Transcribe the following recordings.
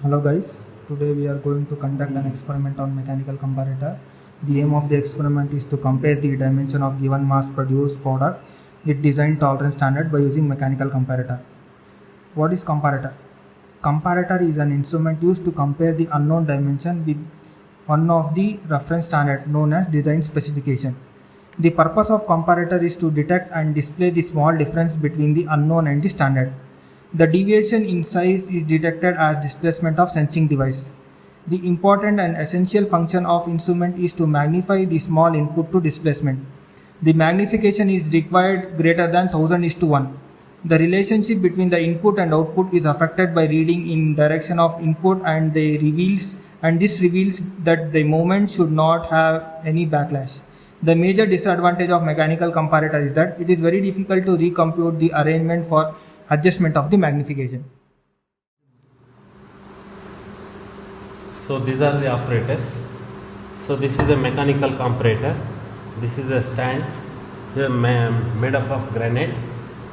Hello guys, today we are going to conduct an experiment on mechanical comparator. The aim of the experiment is to compare the dimension of given mass produced product with design tolerance standard by using mechanical comparator. What is comparator? Comparator is an instrument used to compare the unknown dimension with one of the reference standard known as design specification. The purpose of comparator is to detect and display the small difference between the unknown and the standard. The deviation in size is detected as displacement of sensing device. The important and essential function of instrument is to magnify the small input to displacement. The magnification is required greater than 1000:1. The relationship between the input and output is affected by reading in direction of input and this reveals that the movement should not have any backlash. The major disadvantage of mechanical comparator is that it is very difficult to recompute the arrangement for adjustment of the magnification. So these are the operators. So this is a mechanical comparator. This is a stand made up of granite.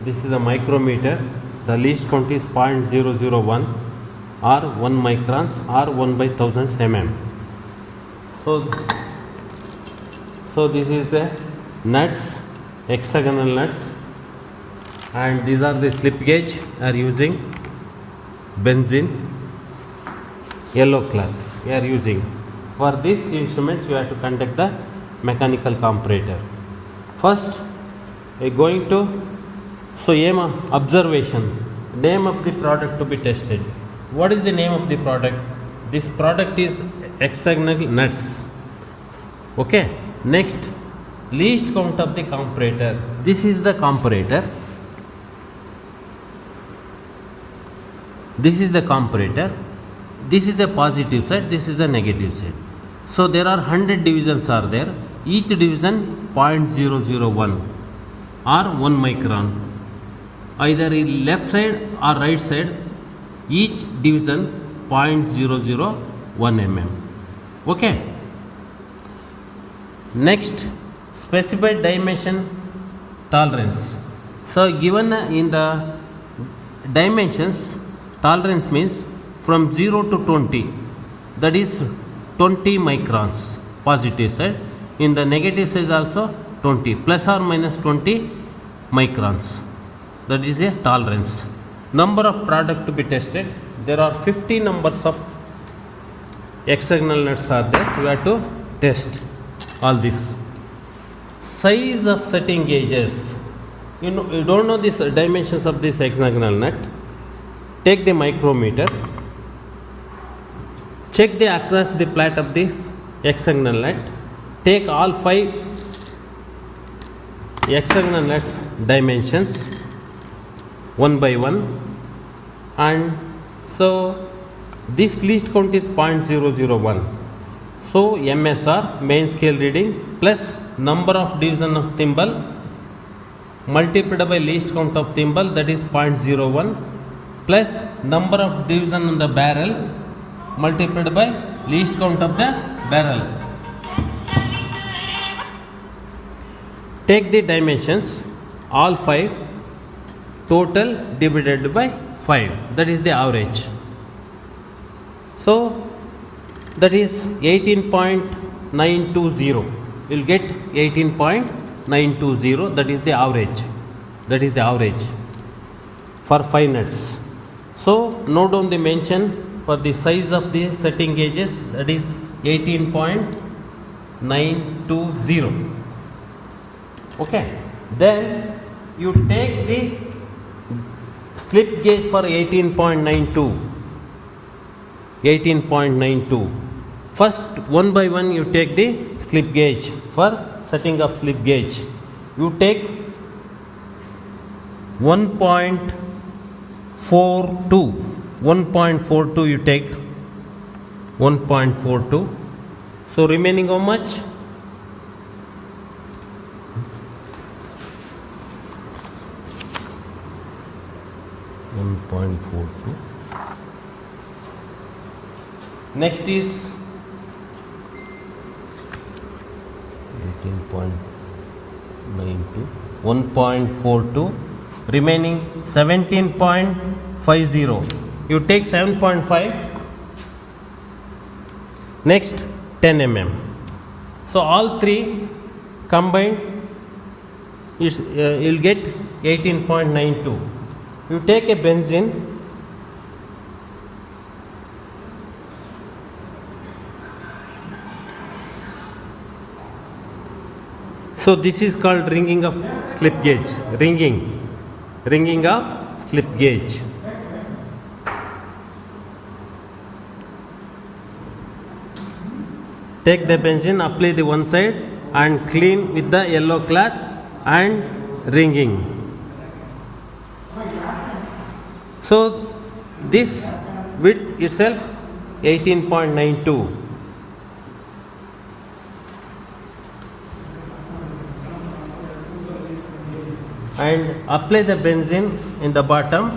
This is a micrometer. The least count is 0.001 or 1 microns or 1/1000 mm. So this is the nuts, hexagonal nuts, and these are the slip gauge are using benzene yellow cloth we are using. For these instruments we have to conduct the mechanical comparator. First we are going to aim observation, name of the product to be tested. What is the name of the product? This product is hexagonal nuts. Okay, next least count of the comparator. This is the comparator. This is the comparator. This is the positive side, this is the negative side. So there are 100 divisions are there. Each division 0.001 or 1 micron. Either in left side or right side, each division 0.001 mm. Okay. Next, specified dimension tolerance. So given in the dimensions, tolerance means from 0 to 20, that is 20 microns positive side. In the negative side also 20, plus or minus 20 microns. That is a tolerance. Number of product to be tested. There are 50 numbers of hexagonal nuts are there. We have to test all this. Size of setting gauges. You don't know these dimensions of this hexagonal nut. Take the micrometer. Check the across the plate of this hexagonal nut. Take all 5 hexagonal nuts dimensions one by one, and so this least count is 0.001. So MSR, main scale reading, plus number of division of thimble multiplied by least count of thimble, that is 0.01, plus number of division on the barrel multiplied by least count of the barrel. Take the dimensions, all 5, total divided by 5, that is the average. So that is 18.920. You will get 18.920, that is the average. That is the average for 5 nuts. So note down the mention for the size of the setting gauges, that is 18.920. Okay, then you take the slip gauge for 18.92. First, one by one you take the slip gauge. For setting of slip gauge, you take 1.42. 1.42 you take 1.42. So remaining how much? 1.42. Next is 18.92, 1.42, remaining 17.50. You take 7.5 Next 10 mm. So all three combined is you'll get 18.92. You take a benzene, so this is called ringing of slip gauge. Ringing of slip gauge. Take the benzene, apply the one side and clean with the yellow cloth and ringing. So this width itself 18.92. And apply the benzene in the bottom,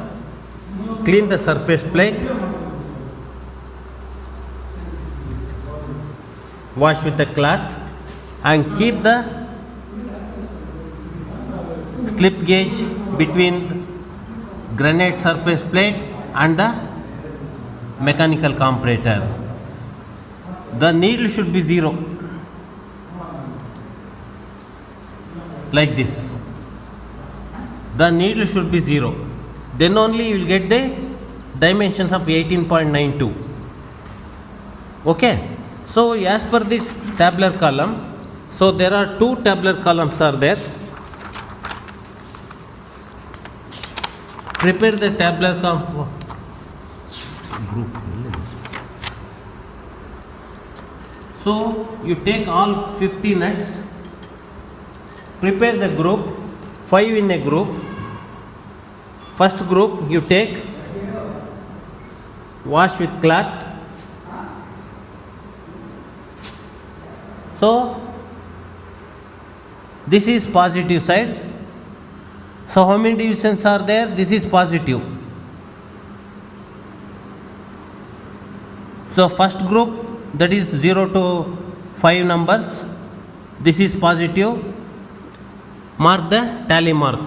clean the surface plate, wash with the cloth and keep the slip gauge between granite surface plate and the mechanical comparator. The needle should be 0, like this. The needle should be 0. Then only you will get the dimensions of 18.92. Okay. So as per this tabular column, so there are 2 tabular columns are there. Prepare the tabular column. So you take all 50 nuts, prepare the group, 5 in a group. First group you take, wash with cloth. So this is positive side. So how many divisions are there? This is positive. So first group, that is 0 to 5 numbers. This is positive. Mark the tally mark.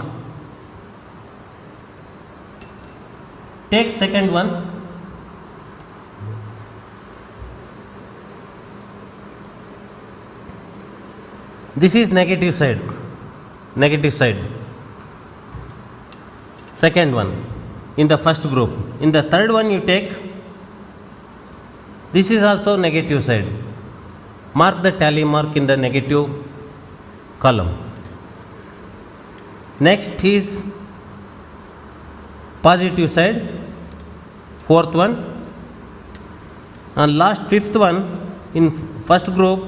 Take second one. This is negative side. Negative side. Second one in the first group. In the third one you take, this is also negative side. Mark the tally mark in the negative column. Next is positive side, fourth one, and last fifth one in first group,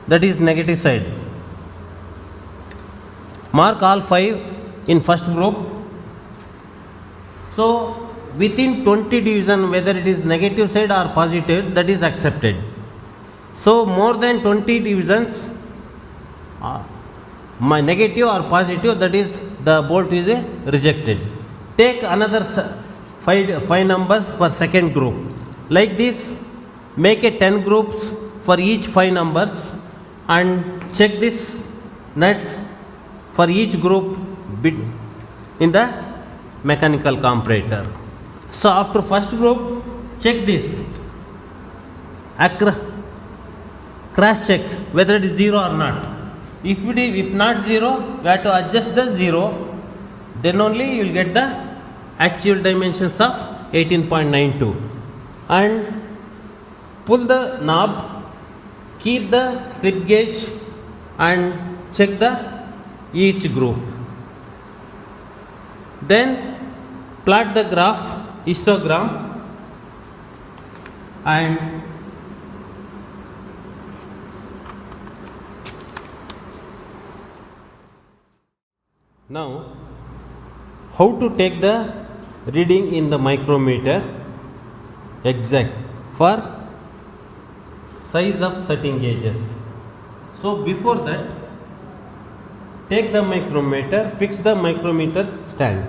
that is negative side. Mark all 5 in first group. So within 20 division, whether it is negative side or positive, that is accepted. So more than 20 divisions, my negative or positive, that is the bolt is rejected. Take another 5 numbers for second group. Like this, make a 10 groups for each 5 numbers and check this nuts for each group in the mechanical comparator. So after first group, check this. Cross check whether it is 0 or not. If not 0, we have to adjust the 0. Then only you will get the actual dimensions of 18.92. And pull the knob, keep the slip gauge and check the each group. Then plot the graph, histogram, and now how to take the reading in the micrometer exact for size of setting gauges. So before that, take the micrometer, fix the micrometer stand.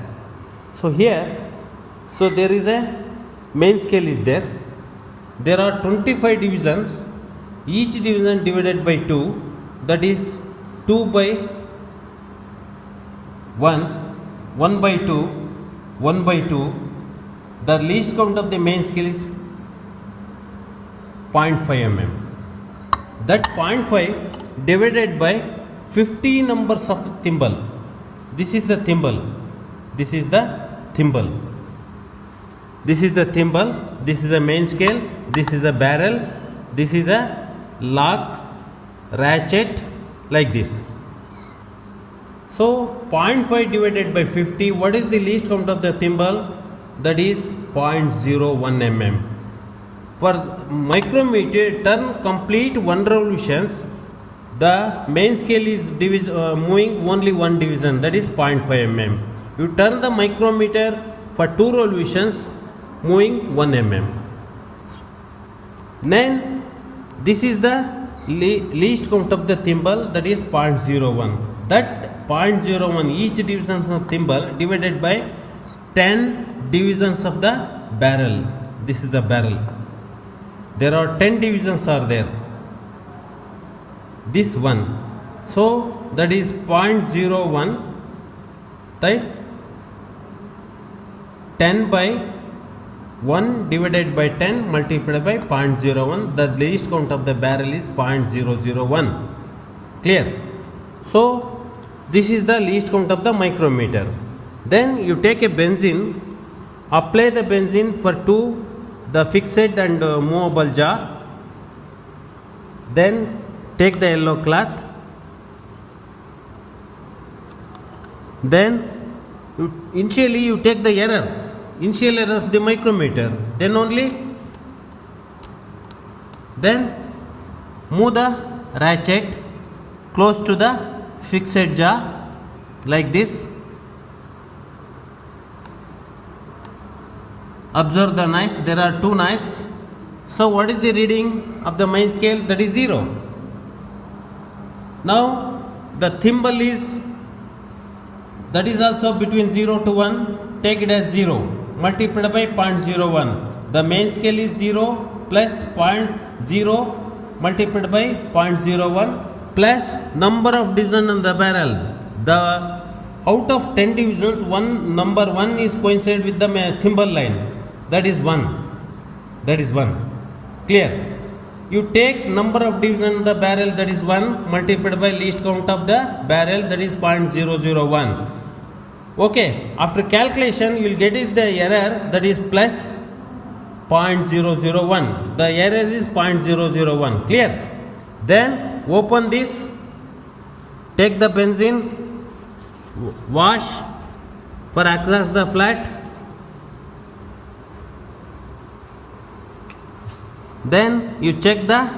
So here, so there is a main scale is there. There are 25 divisions, each division divided by 2, that is 2 by 1, 1 by 2, 1 by 2. The least count of the main scale is 0.5 mm. That 0.5 divided by 50 numbers of thimble. This is the thimble. This is the thimble. This is the thimble. This is a main scale. This is a barrel. This is a lock, ratchet, like this. So 0.5 divided by 50. What is the least count of the thimble? That is 0.01 mm. For micrometer, turn complete 1 revolutions. The main scale is moving only 1 division, that is 0.5 mm. You turn the micrometer for 2 revolutions, moving 1 mm. Then this is the least count of the thimble, that is 0.01. That 0.01 each division of thimble divided by 10 divisions of the barrel. This is the barrel. There are 10 divisions are there. This one. So that is 0.01, right? 10 by 1 divided by 10 multiplied by 0.01. The least count of the barrel is 0.001. Clear? So this is the least count of the micrometer. Then you take a benzene, apply the benzene for the fixed and movable jaw. Then take the yellow cloth. Then initially you take the initial error of the micrometer. Then only move the ratchet close to the fixed jaw like this. Observe the knives. There are 2 knives. So what is the reading of the main scale? That is 0. Now the thimble is, that is also between 0 to 1. Take it as 0. Multiplied by 0.01. The main scale is 0 plus 0.0 multiplied by 0.01 plus number of divisions on the barrel. The out of 10 divisions, number 1 is coincided with the thimble line. That is 1. That is 1. Clear? You take number of divisions in the barrel, that is 1, multiplied by least count of the barrel, that is 0.001. Okay, after calculation you will get is the error, that is plus 0.001. The error is 0.001. Clear? Then open this, take the benzene, wash for exhaust the flat. Then you check the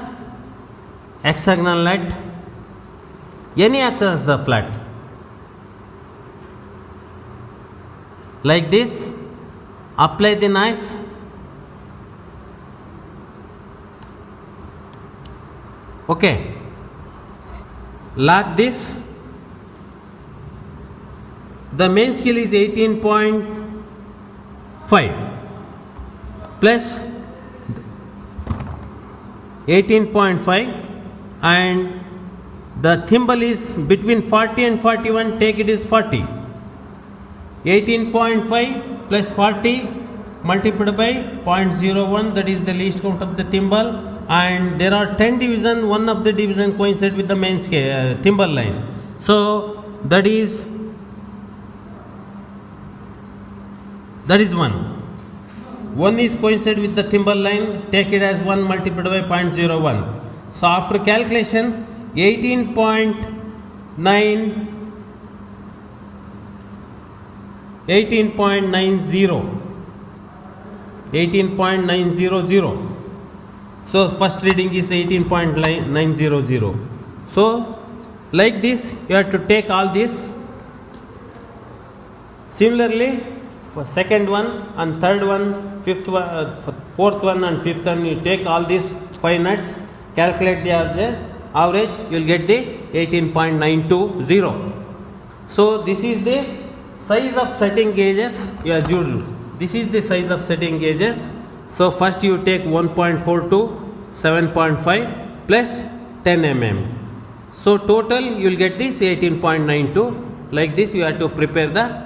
hexagonal nut, any across the flat, like this. Apply the knives. Okay, lock this. The main scale is 18.5 plus 18.5 and the thimble is between 40 and 41, take it is 40. 18.5 plus 40 multiplied by 0.01, that is the least count of the thimble, and there are 10 divisions, one of the division coincide with the main scale thimble line. So that is 1. 1 is coincide with the thimble line, take it as 1 multiplied by 0.01. So after calculation 18.90. So first reading is 18.900. So like this you have to take all this. Similarly for second one and third one, fifth one, fourth one and fifth one, you take all these 5 nuts, calculate the average, you will get the 18.920. So this is the size of setting gauges you have used. This is the size of setting gauges. So first you take 1.4 to 7.5 plus 10 mm. So total you will get this 18.92. Like this you have to prepare the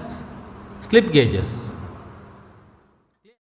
slip gauges.